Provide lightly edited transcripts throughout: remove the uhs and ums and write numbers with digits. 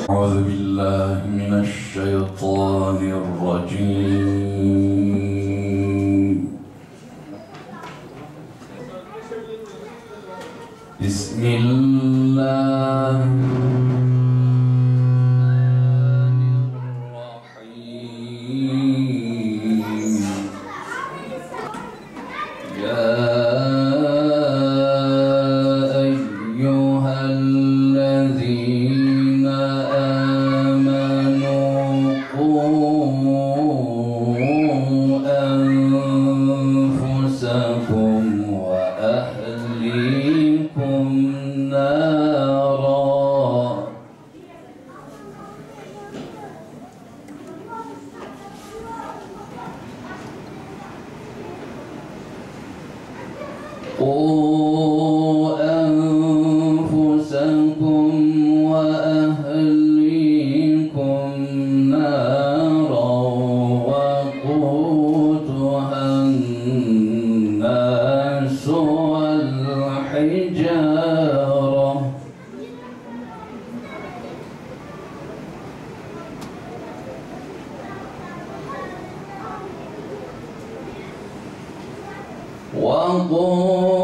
أعوذ بالله من الشيطان الرجيم. بسم الله الرحيم. يا أيها الذين آمنوا قوا أنفسكم وأهليكم نارا وقودها الناس والحجارة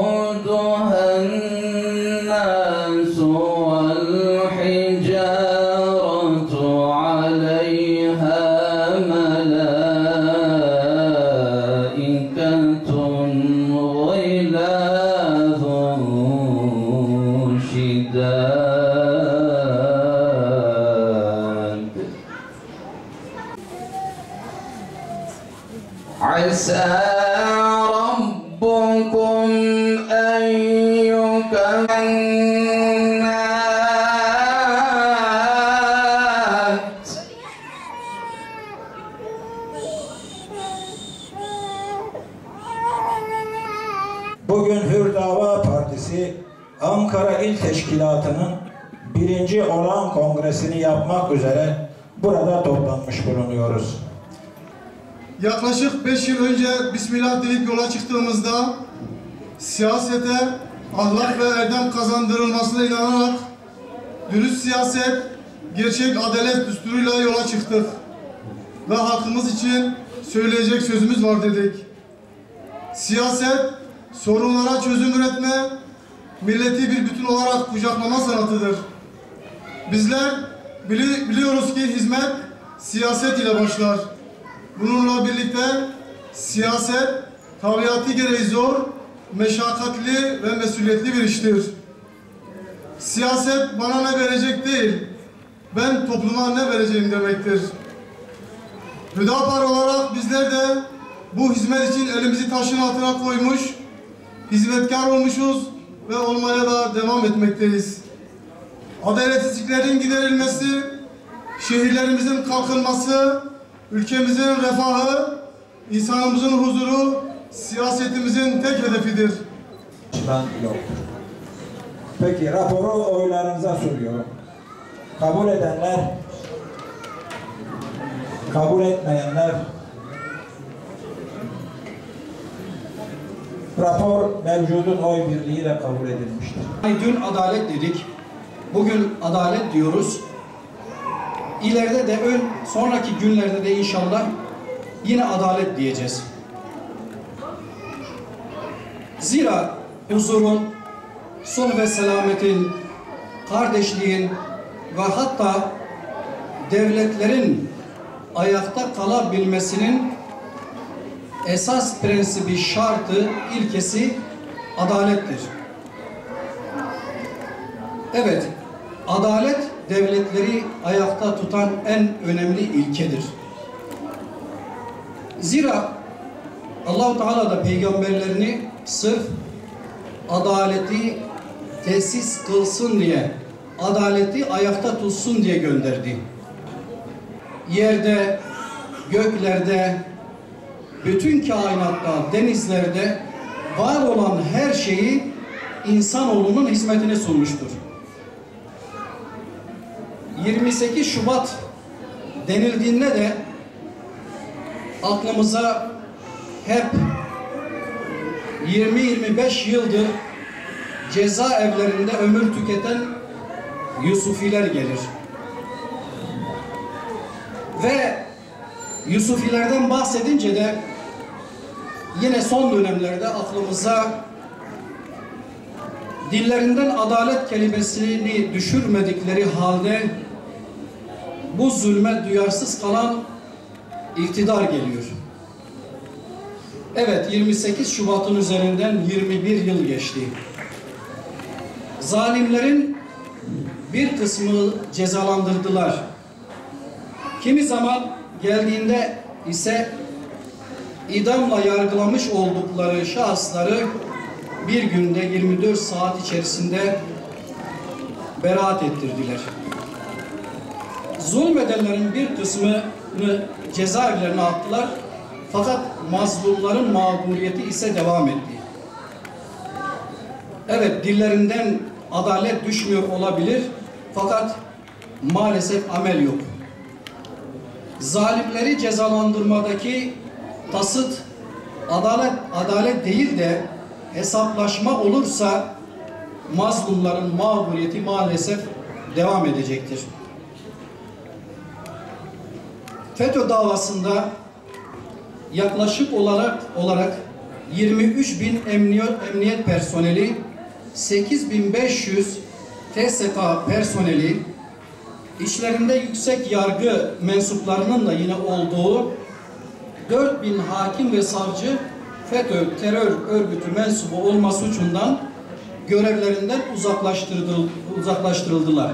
وقودها الناس والحجارة عليها ملائكة غلاظ شداد عسى ربكم أن يكنات. Bugün Hür Dava Partisi Ankara İl Teşkilatı'nın 1. olağan kongresini yapmak üzere burada toplanmış bulunuyoruz. Yaklaşık 5 yıl önce Bismillah deyip yola çıktığımızda siyasete ahlak ve erdem kazandırılmasına inanarak dürüst siyaset, gerçek adalet düsturuyla yola çıktık. Ve halkımız için söyleyecek sözümüz var dedik. Siyaset, sorunlara çözüm üretme, milleti bir bütün olarak kucaklama sanatıdır. Bizler biliyoruz ki hizmet siyaset ile başlar. Bununla birlikte siyaset tabiatı gereği zor, meşakkatli ve mesuliyetli bir iştir. Siyaset bana ne verecek değil, ben topluma ne vereceğim demektir. Hüdapar olarak bizler de bu hizmet için elimizi taşın altına koymuş, hizmetkar olmuşuz ve olmaya da devam etmekteyiz. Adaletsizliklerin giderilmesi, şehirlerimizin kalkınması, ülkemizin refahı, insanımızın huzuru, siyasetimizin tek hedefidir. Yoktur. Peki raporu oylarınıza sunuyorum. Kabul edenler, kabul etmeyenler, rapor mevcudun oy birliğiyle kabul edilmiştir. Dün adalet dedik, bugün adalet diyoruz. İleride de sonraki günlerde de inşallah yine adalet diyeceğiz. Zira huzurun, sulh ve selametin, kardeşliğin ve hatta devletlerin ayakta kalabilmesinin esas prensibi, şartı, ilkesi adalettir. Evet, adalet devletleri ayakta tutan en önemli ilkedir. Zira Allah-u Teala da peygamberlerini sırf adaleti tesis kılsın diye, adaleti ayakta tutsun diye gönderdi. yerde, göklerde, bütün kainatta, denizlerde var olan her şeyi insanoğlunun hizmetine sunmuştur. 28 Şubat denildiğinde de aklımıza hep 20-25 yıldır cezaevlerinde ömür tüketen Yusufiler gelir. Ve Yusufilerden bahsedince de yine son dönemlerde aklımıza dillerinden adalet kelimesini düşürmedikleri halde bu zulme duyarsız kalan iktidar geliyor. Evet, 28 Şubat'ın üzerinden 21 yıl geçti. Zalimlerin bir kısmı cezalandırdılar. Kimi zaman geldiğinde ise idamla yargılamış oldukları şahısları bir günde 24 saat içerisinde beraat ettirdiler. Zulmedenlerin bir kısmını cezaevlerine attılar. Fakat mazlumların mağduriyeti ise devam etti. Evet, dillerinden adalet düşmüyor olabilir. Fakat maalesef amel yok. Zalimleri cezalandırmadaki tasıt adalet değil de hesaplaşma olursa mazlumların mağduriyeti maalesef devam edecektir. FETÖ davasında yaklaşık olarak 23.000 emniyet personeli, 8.500 TSK personeli, içlerinde yüksek yargı mensuplarının da yine olduğu 4.000 hakim ve savcı FETÖ terör örgütü mensubu olma suçundan görevlerinden uzaklaştırıldılar.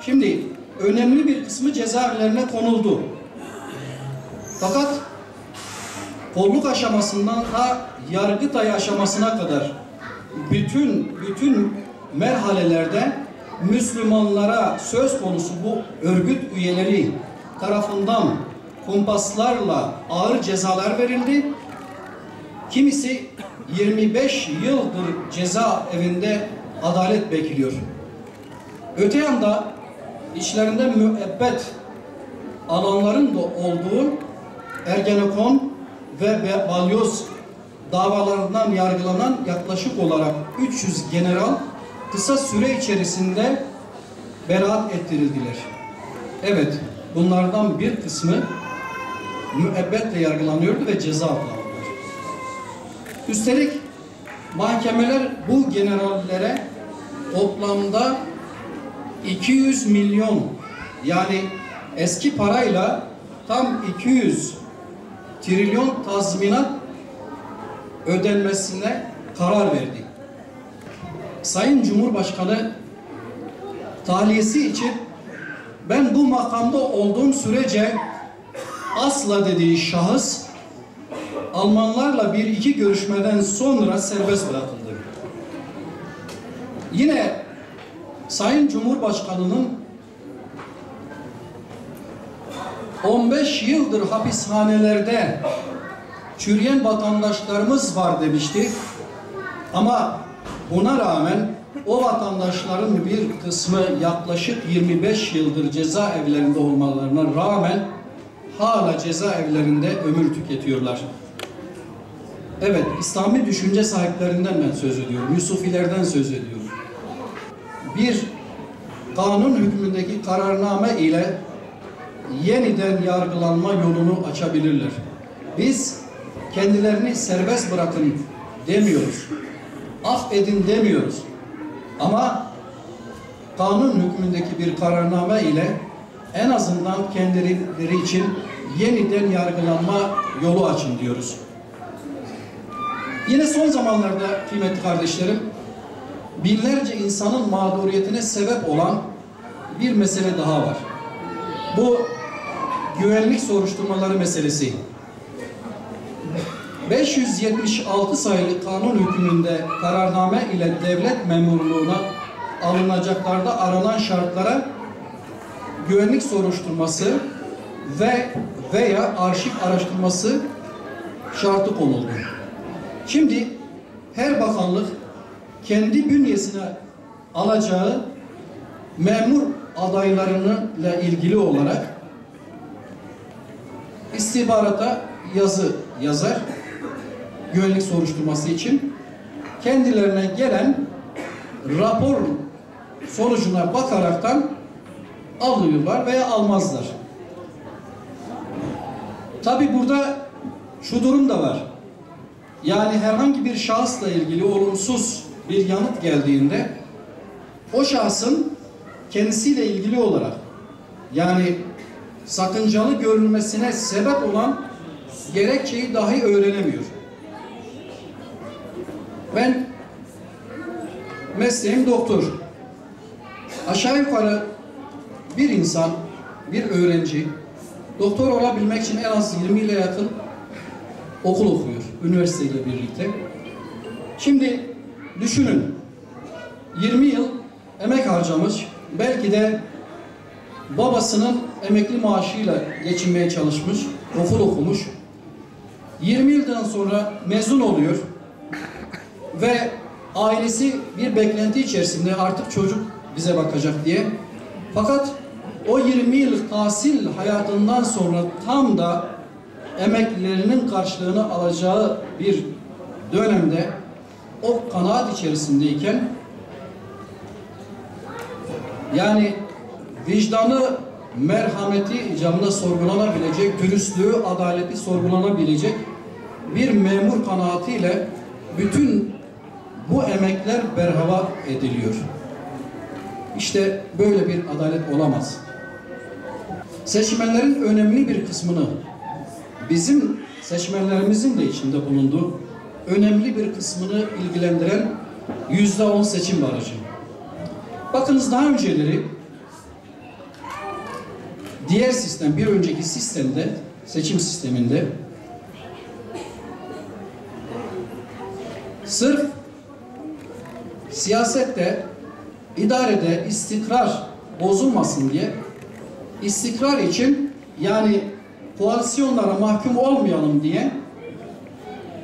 Şimdi önemli bir kısmı cezaevlerine konuldu. Fakat kolluk aşamasından da Yargıtay aşamasına kadar bütün merhalelerde Müslümanlara söz konusu bu örgüt üyeleri tarafından kumpaslarla ağır cezalar verildi. Kimisi 25 yıldır cezaevinde adalet bekliyor. Öte yanda içlerinde müebbet alanların da olduğu Ergenekon ve Balyoz davalarından yargılanan yaklaşık olarak 300 general kısa süre içerisinde beraat ettirildiler. Evet, bunlardan bir kısmı müebbetle yargılanıyordu ve ceza aldılar. Üstelik mahkemeler bu generallere toplamda 200 milyon, yani eski parayla tam 200 trilyon tazminat ödenmesine karar verdi. Sayın Cumhurbaşkanı tahliyesi için ben bu makamda olduğum sürece asla dediği şahıs Almanlarla bir iki görüşmeden sonra serbest bırakıldı. Yine Sayın Cumhurbaşkanı'nın 15 yıldır hapishanelerde çürüyen vatandaşlarımız var demişti. Ama buna rağmen o vatandaşların bir kısmı yaklaşık 25 yıldır cezaevlerinde olmalarına rağmen hala cezaevlerinde ömür tüketiyorlar. Evet, İslami düşünce sahiplerinden ben söz ediyorum. Yusufilerden söz ediyorum. Bir kanun hükmündeki kararname ile yeniden yargılanma yolunu açabilirler. Biz kendilerini serbest bırakın demiyoruz. Affedin demiyoruz. Ama kanun hükmündeki bir kararname ile en azından kendileri için yeniden yargılanma yolu açın diyoruz. Yine son zamanlarda kıymetli kardeşlerim, binlerce insanın mağduriyetine sebep olan bir mesele daha var. Bu güvenlik soruşturmaları meselesi. 576 sayılı kanun hükmünde kararname ile devlet memurluğuna alınacaklarda aranan şartlara güvenlik soruşturması veya arşiv araştırması şartı konuldu. Şimdi her bakanlık kendi bünyesine alacağı memur adaylarıyla ilgili olarak istihbarata yazı yazar, güvenlik soruşturması için. Kendilerine gelen rapor sonucuna bakaraktan alıyorlar veya almazlar. Tabi burada şu durum da var. Yani herhangi bir şahısla ilgili olumsuz bir yanıt geldiğinde o şahsın kendisiyle ilgili olarak, yani sakıncalı görülmesine sebep olan gerekçeyi dahi öğrenemiyor. Ben mesleğim doktor. Aşağı yukarı bir insan, bir öğrenci doktor olabilmek için en az 20 ile yakın okul okuyor, üniversiteyle birlikte. Şimdi düşünün, 20 yıl emek harcamış, belki de babasının emekli maaşıyla geçinmeye çalışmış, okul okumuş. 20 yıldan sonra mezun oluyor ve ailesi bir beklenti içerisinde, artık çocuk bize bakacak diye. Fakat o 20 yıllık tahsil hayatından sonra tam da emeklilerinin karşılığını alacağı bir dönemde o kanaat içerisindeyken, yani vicdanı, merhameti icabında sorgulanabilecek, dürüstlüğü, adaleti sorgulanabilecek bir memur kanaatiyle bütün bu emekler berhava ediliyor. İşte böyle bir adalet olamaz. Seçmenlerin önemli bir kısmını, bizim seçmenlerimizin de içinde bulunduğu önemli bir kısmını ilgilendiren %10 seçim barajı. Bakınız, daha önceleri diğer sistem, bir önceki sistemde, seçim sisteminde sırf siyasette, idarede istikrar bozulmasın diye, istikrar için, yani koalisyonlara mahkum olmayalım diye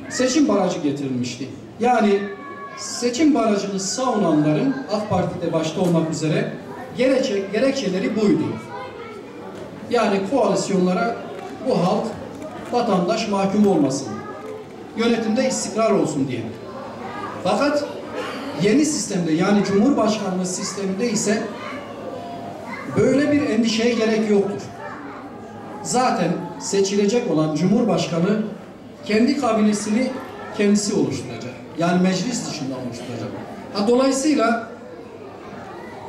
seçim barajı getirilmişti. Yani seçim barajını savunanların, AK Parti'de başta olmak üzere, gerekçeleri buydu. Yani koalisyonlara bu halk, vatandaş mahkum olmasın, yönetimde istikrar olsun diye. Fakat yeni sistemde, yani Cumhurbaşkanlığı sisteminde ise böyle bir endişeye gerek yoktur. Zaten seçilecek olan Cumhurbaşkanı kendi kabinesini kendisi oluşturacak. Yani meclis dışında oluşturacak. Dolayısıyla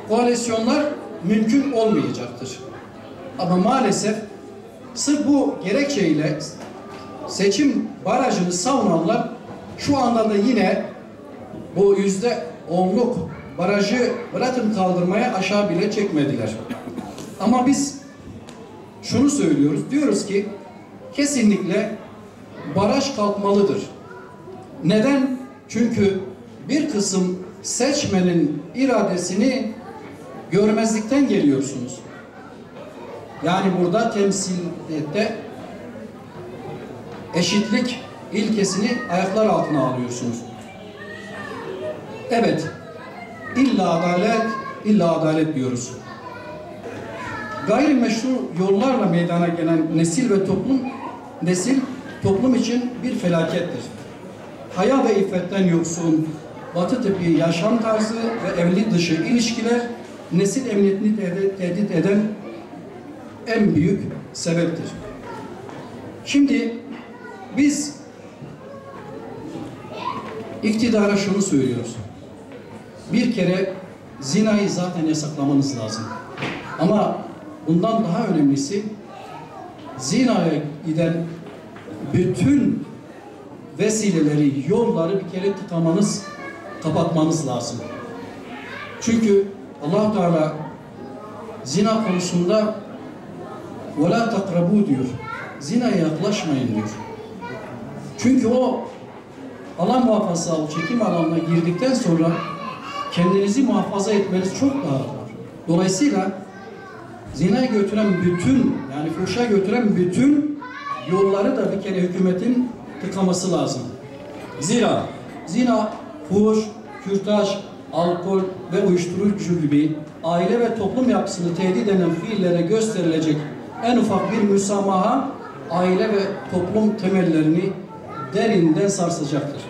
koalisyonlar mümkün olmayacaktır. Ama maalesef sırf bu gerekçeyle seçim barajını savunanlar şu anda da yine bu %10'luk barajı bırakın kaldırmaya aşağı bile çekmediler. Ama biz şunu söylüyoruz, diyoruz ki kesinlikle baraj kalkmalıdır. Neden? Çünkü bir kısım seçmenin iradesini görmezlikten geliyorsunuz. Yani burada temsiliyette eşitlik ilkesini ayaklar altına alıyorsunuz. Evet, illa adalet diyoruz. Gayrimeşru yollarla meydana gelen nesil toplum için bir felakettir. Haya ve iffetten yoksun, batı tipi yaşam tarzı ve evlilik dışı ilişkiler nesil emniyetini tehdit eden en büyük sebeptir. Şimdi biz iktidara şunu söylüyoruz. Bir kere zinayı zaten yasaklamanız lazım. Ama bundan daha önemlisi, zinaya giden bütün vesileleri, yolları bir kere tıkamanız, kapatmanız lazım. Çünkü Allah Teala zina konusunda وَلَا تَقْرَبُوا diyor. Zinaya yaklaşmayın diyor. Çünkü o Allah muhafaza, o çekim alanına girdikten sonra kendinizi muhafaza etmeniz çok daha zor. Dolayısıyla zinaya götüren bütün, yani fuhuşa götüren bütün yolları da bir kere hükümetin tıkaması lazım. Zira zina, fuhuş, kürtaj, alkol ve uyuşturucu gibi aile ve toplum yapısını tehdit eden fiillere gösterilecek en ufak bir müsamaha aile ve toplum temellerini derinden sarsacaktır.